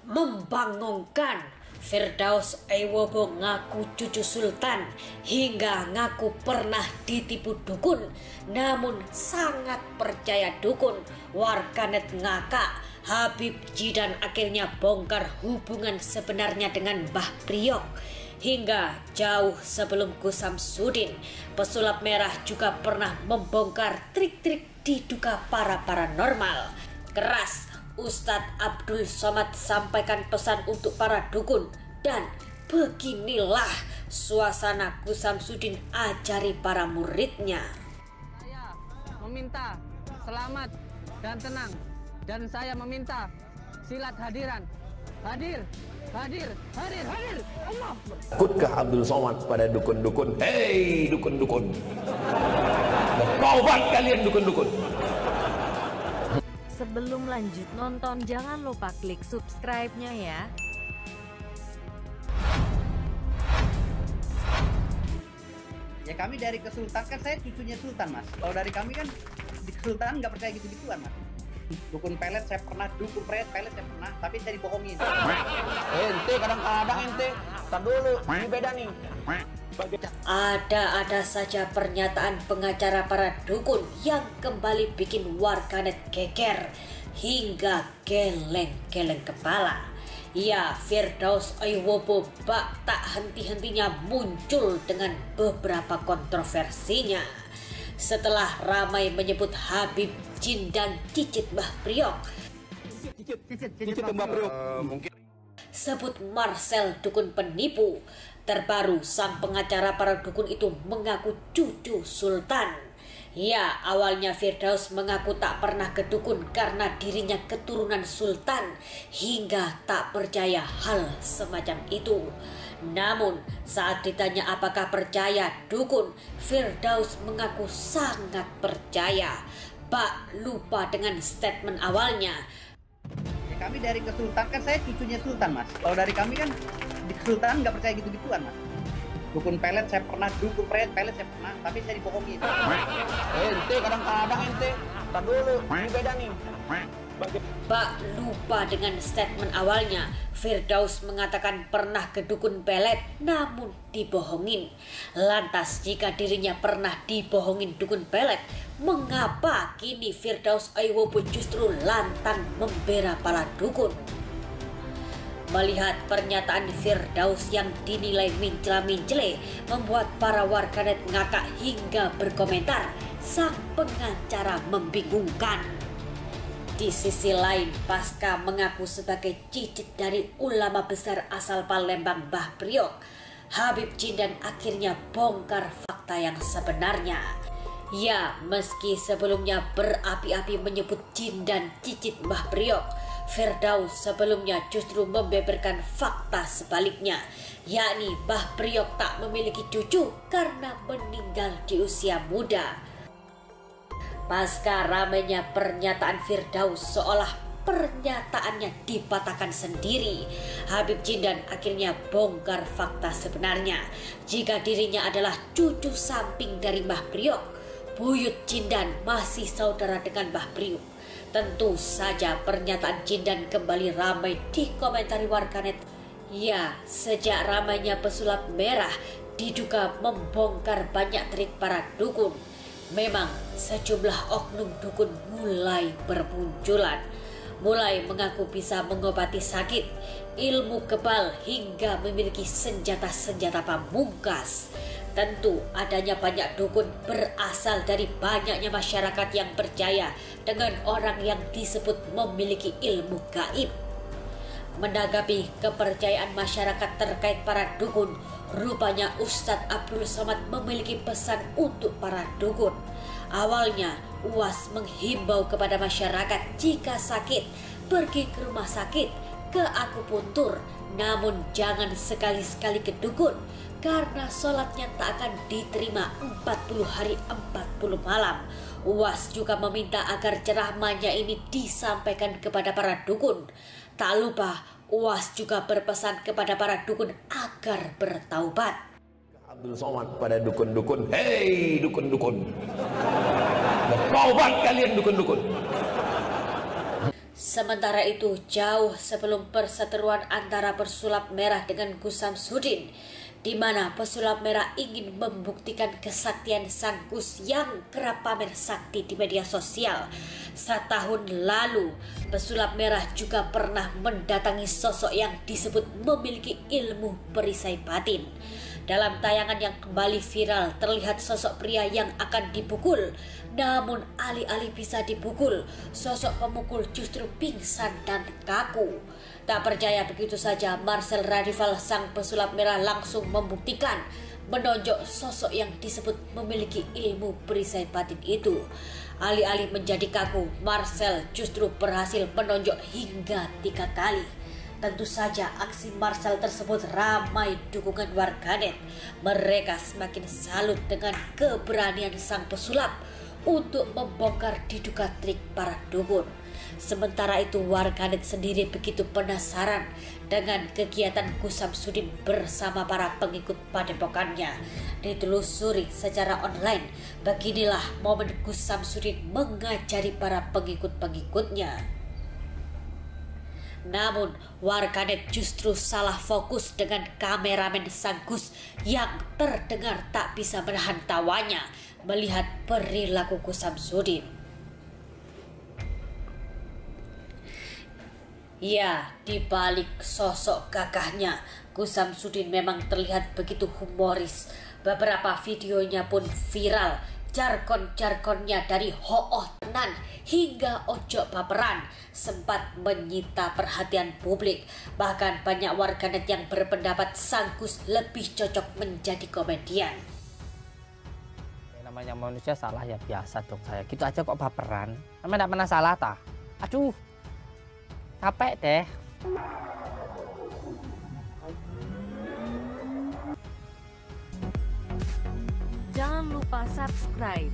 Membangongkan, Firdaus Aiwobo ngaku cucu sultan hingga ngaku pernah ditipu dukun, namun sangat percaya dukun. Warganet ngakak, Habib Jidan akhirnya bongkar hubungan sebenarnya dengan Mbah Priok. Hingga jauh sebelum Gus Samsudin, pesulap merah juga pernah membongkar trik-trik diduga para paranormal. Keras, Ustadz Abdul Somad sampaikan pesan untuk para dukun, dan beginilah suasana Gus Samsudin ajari para muridnya. Saya meminta selamat dan tenang, dan saya meminta silat hadiran. Hadir. Allah. Takutkah Abdul Somad pada dukun-dukun? Hei dukun-dukun, bertobat kalian dukun-dukun. Sebelum lanjut nonton, jangan lupa klik subscribe-nya ya. Ya kami dari kesultanan, kan saya cucunya sultan mas. Kalau dari kami kan di kesultanan nggak percaya gitu-gituan mas. Dukun pelet saya pernah, dukun pelet saya pernah, tapi saya dibohongin. Ente kadang-kadang ente, tar dulu, ini beda nih. Ada saja pernyataan pengacara para dukun yang kembali bikin warganet geger hingga geleng-geleng kepala. Ya, Firdaus Aiwobo bak tak henti-hentinya muncul dengan beberapa kontroversinya. Setelah ramai menyebut Habib Jin dan cicit Mbah Priok, sebut Marcel dukun penipu. Terbaru, sang pengacara para dukun itu mengaku cucu sultan. Ya, awalnya Firdaus mengaku tak pernah ke dukun karena dirinya keturunan sultan, hingga tak percaya hal semacam itu. Namun, saat ditanya apakah percaya dukun, Firdaus mengaku sangat percaya. Bak lupa dengan statement awalnya. Ya kami dari kesultanan, kan saya cucunya sultan mas. Kalau dari kami kan di kesultanan nggak percaya gitu-gituan mas. Dukun pelet saya pernah, dukun pelet saya pernah, tapi saya dibohongin. Ente kadang-kadang ente, tar dulu, ini beda nih. Bak lupa dengan statement awalnya. Firdaus mengatakan pernah ke dukun pelet namun dibohongin. Lantas jika dirinya pernah dibohongin dukun pelet, mengapa kini Firdaus Aiwobo justru lantang membela para dukun? Melihat pernyataan Firdaus yang dinilai mencela-mencele, membuat para warganet ngakak hingga berkomentar, sang pengacara membingungkan. Di sisi lain, pasca mengaku sebagai cicit dari ulama besar asal Palembang Mbah Priok, Habib Jindan akhirnya bongkar fakta yang sebenarnya. Ya, meski sebelumnya berapi-api menyebut Jin dan cicit Mbah Priok, Firdaus sebelumnya justru membeberkan fakta sebaliknya, yakni Mbah Priok tak memiliki cucu karena meninggal di usia muda. Pasca ramainya pernyataan Firdaus seolah pernyataannya dipatahkan sendiri, Habib Jindan akhirnya bongkar fakta sebenarnya jika dirinya adalah cucu samping dari Mbah Priok. Buyut Jindan masih saudara dengan Mbah Priok. Tentu saja pernyataan Jindan kembali ramai dikomentari warganet. Ya, sejak ramainya pesulap merah diduga membongkar banyak trik para dukun, memang sejumlah oknum dukun mulai bermunculan, mulai mengaku bisa mengobati sakit, ilmu kebal, hingga memiliki senjata-senjata pamungkas. Tentu adanya banyak dukun berasal dari banyaknya masyarakat yang percaya dengan orang yang disebut memiliki ilmu gaib. Menanggapi kepercayaan masyarakat terkait para dukun, rupanya Ustadz Abdul Somad memiliki pesan untuk para dukun. Awalnya, UAS menghimbau kepada masyarakat jika sakit, pergi ke rumah sakit, ke akupuntur, namun jangan sekali-sekali ke dukun, karena sholatnya tak akan diterima 40 hari 40 malam. UAS juga meminta agar ceramahnya ini disampaikan kepada para dukun. Tak lupa, UAS juga berpesan kepada para dukun agar bertaubat. Abdul Somad pada dukun-dukun, hei dukun-dukun, bertaubat kalian dukun-dukun. Sementara itu, jauh sebelum perseteruan antara pesulap merah dengan Gus Samsudin, di mana pesulap merah ingin membuktikan kesaktian sang Gus yang kerap pamer sakti di media sosial. Setahun lalu, pesulap merah juga pernah mendatangi sosok yang disebut memiliki ilmu perisai batin. Dalam tayangan yang kembali viral, terlihat sosok pria yang akan dipukul. Namun alih-alih bisa dipukul, sosok pemukul justru pingsan dan kaku. Tak percaya begitu saja, Marcel Radival sang pesulap merah langsung membuktikan, menonjok sosok yang disebut memiliki ilmu perisai batin itu. Alih-alih menjadi kaku, Marcel justru berhasil menonjok hingga 3 kali. Tentu saja aksi Marcel tersebut ramai dukungan warganet. Mereka semakin salut dengan keberanian sang pesulap untuk membongkar diduga trik para dukun. Sementara itu warganet sendiri begitu penasaran dengan kegiatan Gus Samsudin bersama para pengikut padepokannya. Ditelusuri secara online, beginilah momen Gus Samsudin mengajari para pengikut-pengikutnya. Namun warganet justru salah fokus dengan kameramen sang Gus yang terdengar tak bisa menahan tawanya melihat perilaku Gus Samsudin. Ya, di balik sosok gagahnya, Gus Samsudin memang terlihat begitu humoris. Beberapa videonya pun viral. Jargon-jargonnya dari hooh tenan hingga ojo baperan sempat menyita perhatian publik. Bahkan banyak warganet yang berpendapat sang Gus lebih cocok menjadi komedian. Namanya manusia salah ya biasa dong saya. Gitu aja kok baperan. Namanya tidak pernah salah ta. Aduh, capek deh. Jangan lupa subscribe.